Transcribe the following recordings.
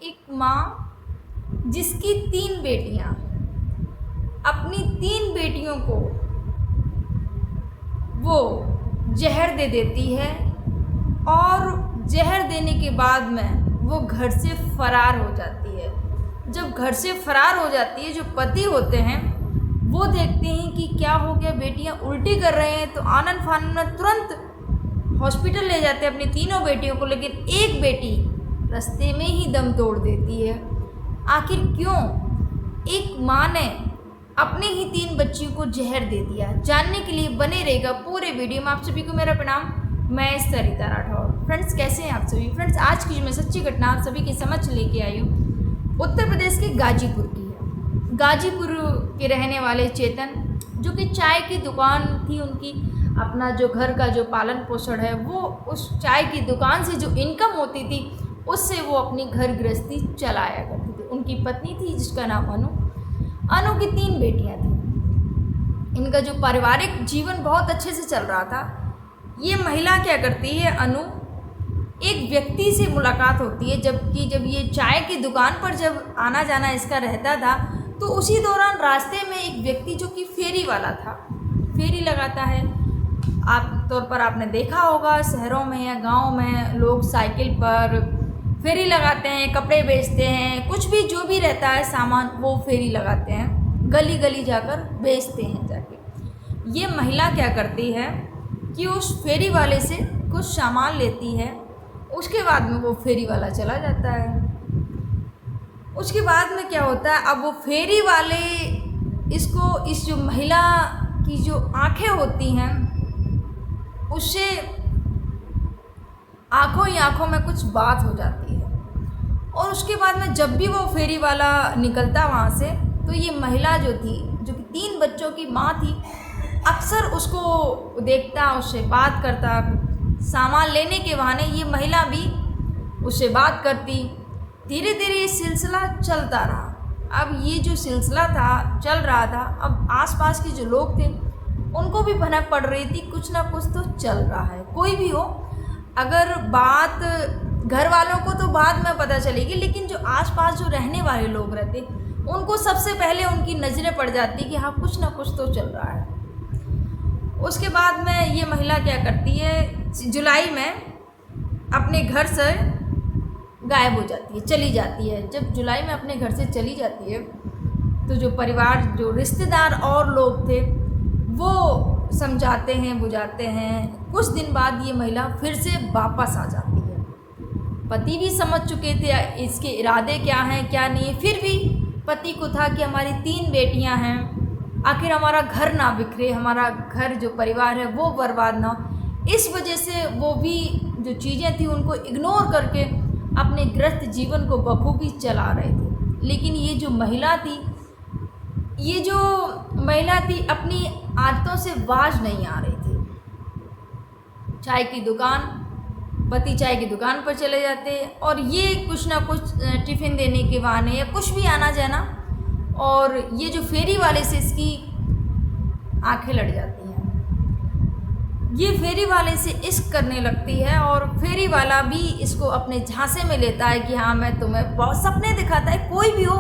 एक माँ जिसकी 3 बेटियां, अपनी 3 बेटियों को वो जहर दे देती है और जहर देने के बाद में वो घर से फरार हो जाती है। जब घर से फरार हो जाती है, जो पति होते हैं वो देखते हैं कि क्या हो गया, बेटियां उल्टी कर रहे हैं, तो आनन फानन में तुरंत हॉस्पिटल ले जाते हैं अपनी तीनों बेटियों को। लेकिन एक बेटी रास्ते में ही दम तोड़ देती है। आखिर क्यों एक माँ ने अपने ही 3 बच्चियों को जहर दे दिया? जानने के लिए बने रहेगा पूरे वीडियो में। आप सभी को मेरा प्रणाम, मैं सरिता राठौर। फ्रेंड्स, कैसे हैं आप सभी? फ्रेंड्स, आज की जो मैं सच्ची घटना आप सभी के समझ लेके आई हूँ, उत्तर प्रदेश के गाजीपुर की है। गाजीपुर के रहने वाले चेतन, जो कि चाय की दुकान थी उनकी, अपना जो घर का जो पालन पोषण है वो उस चाय की दुकान से जो इनकम होती थी उससे वो अपनी घर गृहस्थी चलाया करती थी। उनकी पत्नी थी जिसका नाम अनु। अनु की 3 बेटियां थी। इनका जो पारिवारिक जीवन बहुत अच्छे से चल रहा था। ये महिला क्या करती है, अनु, एक व्यक्ति से मुलाकात होती है, जब ये चाय की दुकान पर जब आना जाना इसका रहता था, तो उसी दौरान रास्ते में एक व्यक्ति जो कि फेरी वाला था, फेरी लगाता है। आप तौर पर आपने देखा होगा शहरों में या गांव में लोग साइकिल पर फेरी लगाते हैं, कपड़े बेचते हैं, कुछ भी जो भी रहता है सामान वो फेरी लगाते हैं, गली गली जाकर बेचते हैं जाके। ये महिला क्या करती है कि उस फेरी वाले से कुछ सामान लेती है, उसके बाद में वो फेरी वाला चला जाता है। उसके बाद में क्या होता है, अब वो फेरी वाले इसको, इस जो महिला की जो आंखें होती हैं उससे आंखों ही आंखों में कुछ बात हो जाती है। और उसके बाद में जब भी वो फेरी वाला निकलता वहाँ से, तो ये महिला जो थी, जो कि 3 बच्चों की माँ थी, अक्सर उसको देखता, उससे बात करता। सामान लेने के बहाने ये महिला भी उससे बात करती। धीरे धीरे ये सिलसिला चलता रहा। अब ये जो सिलसिला था, चल रहा था, अब आसपास के जो लोग थे उनको भी भनक पड़ रही थी, कुछ ना कुछ तो चल रहा है। कोई भी हो, अगर बात घर वालों को तो बाद में पता चलेगी, लेकिन जो आसपास जो रहने वाले लोग रहते उनको सबसे पहले उनकी नज़रें पड़ जाती कि हाँ कुछ ना कुछ तो चल रहा है। उसके बाद में ये महिला क्या करती है, जुलाई में अपने घर से गायब हो जाती है, चली जाती है। जब जुलाई में अपने घर से चली जाती है तो जो परिवार, जो रिश्तेदार और लोग थे वो समझाते हैं, बुझाते हैं। कुछ दिन बाद ये महिला फिर से वापस आ जाती है। पति भी समझ चुके थे इसके इरादे क्या हैं क्या नहीं, फिर भी पति को था कि हमारी 3 बेटियां हैं, आखिर हमारा घर ना बिखरे, हमारा घर जो परिवार है वो बर्बाद ना हो। इस वजह से वो भी जो चीज़ें थी उनको इग्नोर करके अपने गृहस्थ जीवन को बखूबी चला रहे थे। लेकिन ये जो महिला थी, अपनी आदतों से बाज नहीं आ रही थी। चाय की दुकान, पति चाय की दुकान पर चले जाते और ये कुछ ना कुछ टिफ़िन देने के बहाने या कुछ भी आना जाना, और ये जो फेरी वाले से इसकी आंखें लड़ जाती हैं। ये फेरी वाले से इश्क करने लगती है और फेरी वाला भी इसको अपने झांसे में लेता है कि हाँ मैं तुम्हें बहुत सपने दिखाता है। कोई भी हो,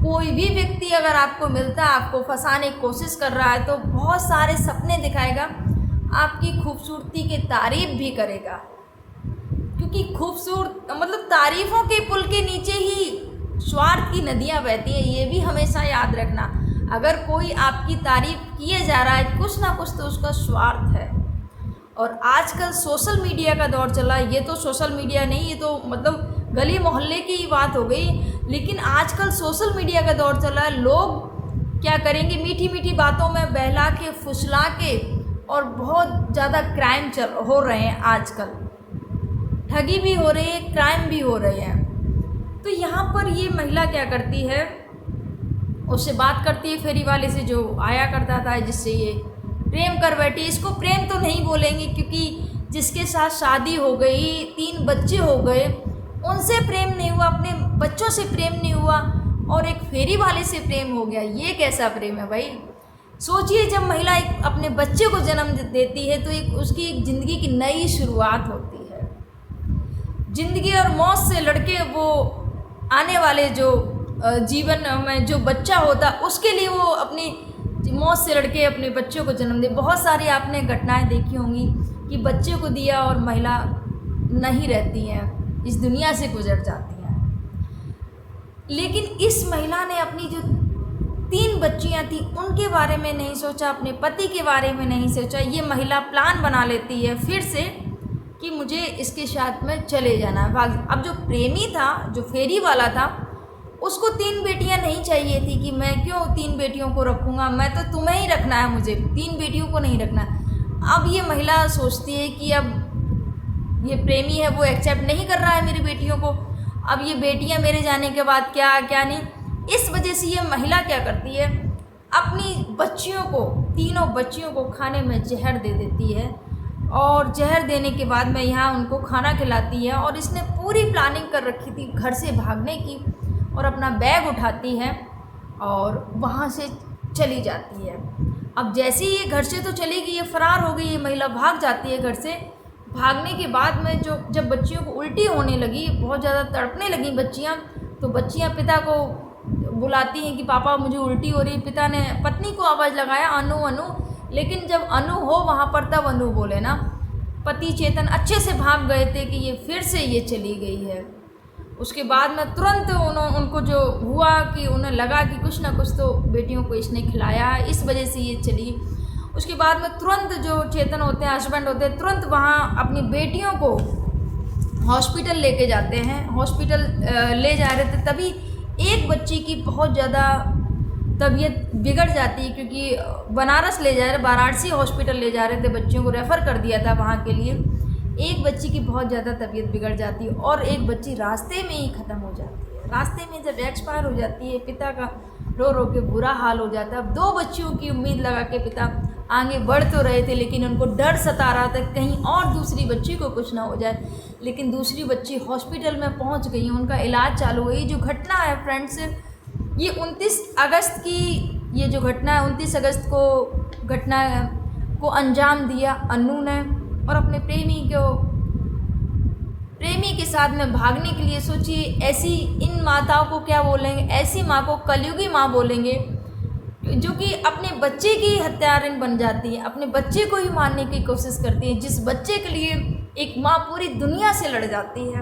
कोई भी व्यक्ति अगर आपको मिलता है, आपको फंसाने की कोशिश कर रहा है, तो बहुत सारे सपने दिखाएगा, आपकी खूबसूरती की तारीफ भी करेगा। क्योंकि खूबसूरत मतलब तारीफ़ों के पुल के नीचे ही स्वार्थ की नदियाँ बहती हैं, ये भी हमेशा याद रखना। अगर कोई आपकी तारीफ किए जा रहा है, कुछ ना कुछ तो उसका स्वार्थ है। और आजकल सोशल मीडिया का दौर चला, ये तो सोशल मीडिया नहीं, ये तो मतलब गली मोहल्ले की ही बात हो गई। लेकिन आजकल सोशल मीडिया का दौर चला है। लोग क्या करेंगे, मीठी मीठी बातों में बहला के, फुसला के, और बहुत ज़्यादा क्राइम हो रहे हैं आजकल। ठगी भी हो रही है, क्राइम भी हो रहे हैं। तो यहाँ पर ये महिला क्या करती है, उससे बात करती है फेरी वाले से जो आया करता था, जिससे ये प्रेम कर बैठी। इसको प्रेम तो नहीं बोलेंगे क्योंकि जिसके साथ शादी हो गई, 3 बच्चे हो गए, उनसे प्रेम नहीं हुआ, अपने बच्चों से प्रेम नहीं हुआ, और एक फेरी वाले से प्रेम हो गया। ये कैसा प्रेम है भाई? सोचिए, जब महिला एक अपने बच्चे को जन्म देती है तो उसकी एक ज़िंदगी की नई शुरुआत होती है। ज़िंदगी और मौत से लड़के वो आने वाले जो जीवन में जो बच्चा होता उसके लिए वो अपनी मौत से लड़के अपने बच्चों को जन्म दे। बहुत सारी आपने घटनाएं देखी होंगी कि बच्चे को दिया और महिला नहीं रहती हैं, इस दुनिया से गुजर जाती हैं। लेकिन इस महिला ने अपनी जो 3 बच्चियां थी उनके बारे में नहीं सोचा, अपने पति के बारे में नहीं सोचा। ये महिला प्लान बना लेती है फिर से कि मुझे इसके साथ में चले जाना है, भाग। अब जो प्रेमी था, जो फेरी वाला था, उसको 3 बेटियां नहीं चाहिए थी कि मैं क्यों 3 बेटियों को रखूँगा, मैं तो तुम्हें ही रखना है, मुझे 3 बेटियों को नहीं रखना। अब ये महिला सोचती है कि अब ये प्रेमी है वो एक्सेप्ट नहीं कर रहा है मेरी बेटियों को, अब ये बेटियां मेरे जाने के बाद क्या क्या नहीं। इस वजह से ये महिला क्या करती है, अपनी बच्चियों को, तीनों बच्चियों को खाने में जहर दे देती है और जहर देने के बाद में यहाँ उनको खाना खिलाती है। और इसने पूरी प्लानिंग कर रखी थी घर से भागने की और अपना बैग उठाती है और वहाँ से चली जाती है। अब जैसे ही ये घर से तो चली गई, ये फरार हो गई, ये महिला भाग जाती है घर से। भागने के बाद में जब बच्चियों को उल्टी होने लगी, बहुत ज़्यादा तड़पने लगी बच्चियाँ, तो बच्चियाँ पिता को बुलाती हैं कि पापा मुझे उल्टी हो रही। पिता ने पत्नी को आवाज़ लगाया, अनु अनु, लेकिन जब अनु हो वहाँ पर तब अनु बोले ना। पति चेतन अच्छे से भाग गए थे कि ये फिर से ये चली गई है। उसके बाद में तुरंत उनको जो हुआ कि उन्हें लगा कि कुछ ना कुछ तो बेटियों को इसने खिलाया है, इस वजह से ये चली। उसके बाद में तुरंत जो चेतन होते हैं, हस्बैंड होते हैं, तुरंत वहाँ अपनी बेटियों को हॉस्पिटल लेके जाते हैं। हॉस्पिटल ले जा रहे थे तभी एक बच्ची की बहुत ज़्यादा तबीयत बिगड़ जाती है, क्योंकि बनारस ले जा रहे, वाराणसी हॉस्पिटल ले जा रहे थे, बच्चियों को रेफ़र कर दिया था वहाँ के लिए। एक बच्ची की बहुत ज़्यादा तबीयत बिगड़ जाती है और एक बच्ची रास्ते में ही ख़त्म हो जाती है। रास्ते में जब एक्सपायर हो जाती है, पिता का रो रो के बुरा हाल हो जाता है। अब 2 बच्चियों की उम्मीद लगा के पिता आगे बढ़ तो रहे थे, लेकिन उनको डर सता रहा था कहीं और दूसरी बच्ची को कुछ ना हो जाए। लेकिन दूसरी बच्ची हॉस्पिटल में पहुंच गई, उनका इलाज चालू हुई। जो घटना है फ्रेंड्स, ये 29 अगस्त की ये जो घटना है, 29 अगस्त को घटना को अंजाम दिया अन्नू ने और अपने प्रेमी के साथ में भागने के लिए। सोचिए, ऐसी इन माताओं को क्या बोलेंगे, ऐसी माँ को कलयुगी माँ बोलेंगे जो कि अपने बच्चे की हत्यारिन बन जाती है, अपने बच्चे को ही मारने की कोशिश करती है। जिस बच्चे के लिए एक माँ पूरी दुनिया से लड़ जाती है,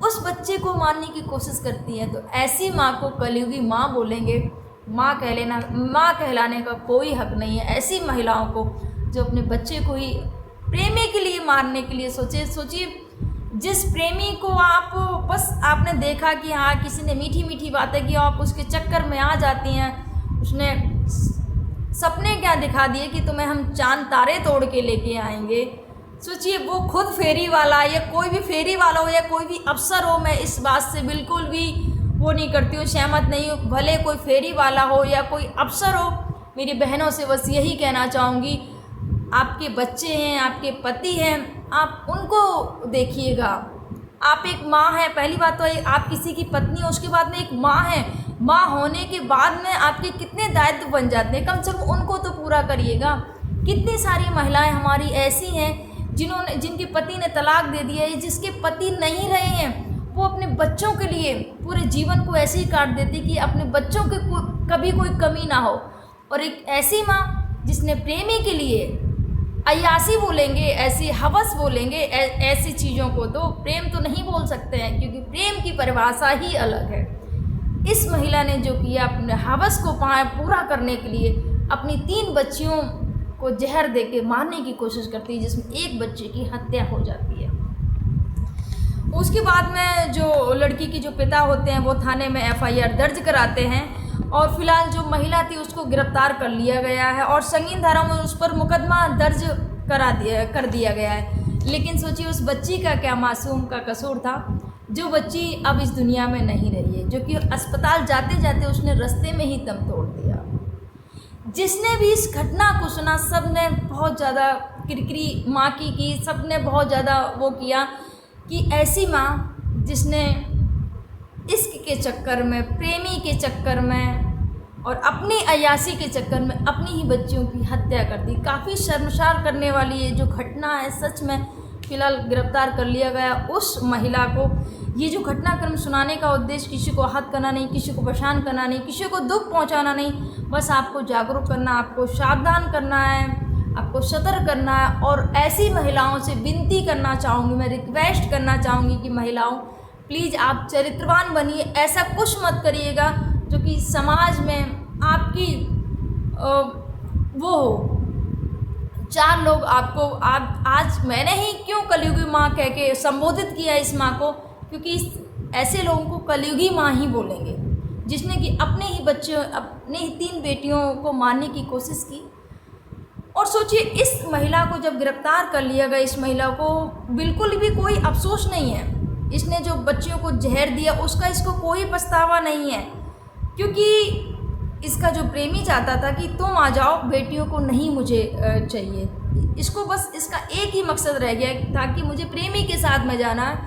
उस बच्चे को मारने की कोशिश करती है। तो ऐसी माँ को कलयुगी माँ बोलेंगे। माँ कहलाने का कोई हक नहीं है ऐसी महिलाओं को जो अपने बच्चे को ही प्रेमी के लिए मारने के लिए सोचिए, जिस प्रेमी को आप बस आपने देखा कि हाँ किसी ने मीठी मीठी बातें की, आप उसके चक्कर में आ जाती हैं। उसने सपने क्या दिखा दिए कि तुम्हें हम चांद तारे तोड़ के लेके आएंगे। सोचिए, वो खुद फेरी वाला या कोई भी फेरी वाला हो या कोई भी अफसर हो, मैं इस बात से बिल्कुल भी वो नहीं करती हूँ, सहमत नहीं हूँ। भले कोई फेरी वाला हो या कोई अफसर हो, मेरी बहनों से बस यही कहना चाहूँगी, आपके बच्चे हैं, आपके पति हैं, आप उनको देखिएगा। आप एक माँ हैं, पहली बात तो आप किसी की पत्नी हो, उसके बाद में एक माँ है। माँ होने के बाद में आपके कितने दायित्व बन जाते हैं, कम से कम उनको तो पूरा करिएगा। कितनी सारी महिलाएं हमारी ऐसी हैं जिनके पति ने तलाक दे दिया है, जिसके पति नहीं रहे हैं, वो अपने बच्चों के लिए पूरे जीवन को ऐसे ही काट देती कि अपने बच्चों के कभी कोई कमी ना हो। और एक ऐसी माँ जिसने प्रेमी के लिए अय्यासी बोलेंगे, ऐसी हवस बोलेंगे, ऐसी चीज़ों को तो प्रेम तो नहीं बोल सकते हैं, क्योंकि प्रेम की परिभाषा ही अलग है। इस महिला ने जो किया, अपने हवस को पूरा करने के लिए अपनी 3 बच्चियों को जहर देके मारने की कोशिश करती है, जिसमें एक बच्चे की हत्या हो जाती है। उसके बाद में जो लड़की की जो पिता होते हैं वो थाने में FIR दर्ज कराते हैं और फिलहाल जो महिला थी उसको गिरफ्तार कर लिया गया है और संगीन धारा में उस पर मुकदमा दर्ज कर दिया गया है। लेकिन सोचिए, उस बच्ची का क्या मासूम का कसूर था, जो बच्ची अब इस दुनिया में नहीं रही है, जो कि अस्पताल जाते जाते उसने रास्ते में ही दम तोड़ दिया। जिसने भी इस घटना को सुना, सब ने बहुत ज़्यादा किरकिरी माँ की सब ने बहुत ज़्यादा वो किया कि ऐसी माँ जिसने इश्क के चक्कर में, प्रेमी के चक्कर में और अपनी अय्यासी के चक्कर में अपनी ही बच्चियों की हत्या कर दी। काफ़ी शर्मसार करने वाली ये जो घटना है, सच में। फिलहाल गिरफ्तार कर लिया गया उस महिला को। ये जो घटनाक्रम सुनाने का उद्देश्य किसी को आहत करना नहीं, किसी को परेशान करना नहीं, किसी को दुख पहुंचाना नहीं, बस आपको जागरूक करना, आपको सावधान करना है, आपको सतर्क करना है। और ऐसी महिलाओं से विनती करना चाहूँगी, मैं रिक्वेस्ट करना चाहूँगी कि महिलाओं प्लीज़ आप चरित्रवान बनिए। ऐसा कुछ मत करिएगा जो कि समाज में आपकी वो हो, चार लोग आपको आज मैंने ही क्यों कलयुगी माँ कह के संबोधित किया इस माँ को, क्योंकि ऐसे लोगों को कलयुगी माँ ही बोलेंगे, जिसने कि अपने ही बच्चे, अपने ही 3 बेटियों को मारने की कोशिश की। और सोचिए, इस महिला को जब गिरफ्तार कर लिया गया, इस महिला को बिल्कुल भी कोई अफसोस नहीं है। इसने जो बच्चियों को जहर दिया उसका इसको कोई पछतावा नहीं है, क्योंकि इसका जो प्रेमी चाहता था कि तुम आ जाओ, बेटियों को नहीं मुझे चाहिए। इसको बस इसका एक ही मकसद रह गया था कि मुझे प्रेमी के साथ में जाना है,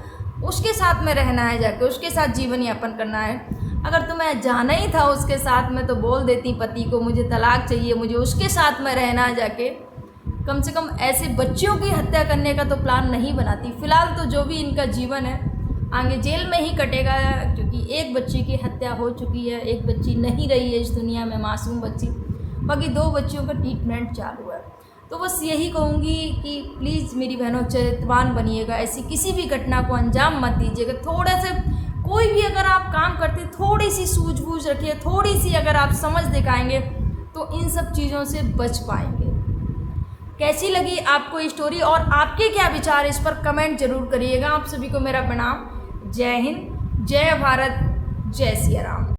उसके साथ में रहना है, जाके उसके साथ जीवन यापन करना है। अगर तुम्हें जाना ही था उसके साथ में तो बोल देती पति को मुझे तलाक चाहिए, मुझे उसके साथ में रहना है, जाके कम से कम ऐसे बच्चियों की हत्या करने का तो प्लान नहीं बनाती। फ़िलहाल तो जो भी इनका जीवन है आगे जेल में ही कटेगा, क्योंकि एक बच्ची की हत्या हो चुकी है, एक बच्ची नहीं रही है इस दुनिया में, मासूम बच्ची, बाकी 2 बच्चियों का ट्रीटमेंट चालू है। तो बस यही कहूँगी कि प्लीज़ मेरी बहनों चरित्रवान बनिएगा, ऐसी किसी भी घटना को अंजाम मत दीजिएगा। थोड़ा से कोई भी अगर आप काम करते थोड़ी सी सूझबूझ रखिए, थोड़ी सी अगर आप समझ दिखाएंगे तो इन सब चीज़ों से बच पाएंगे। कैसी लगी आपको ये स्टोरी और आपके क्या विचार, इस पर कमेंट जरूर करिएगा। आप सभी को मेरा प्रणाम। जय हिंद, जय भारत, जय सिया राम।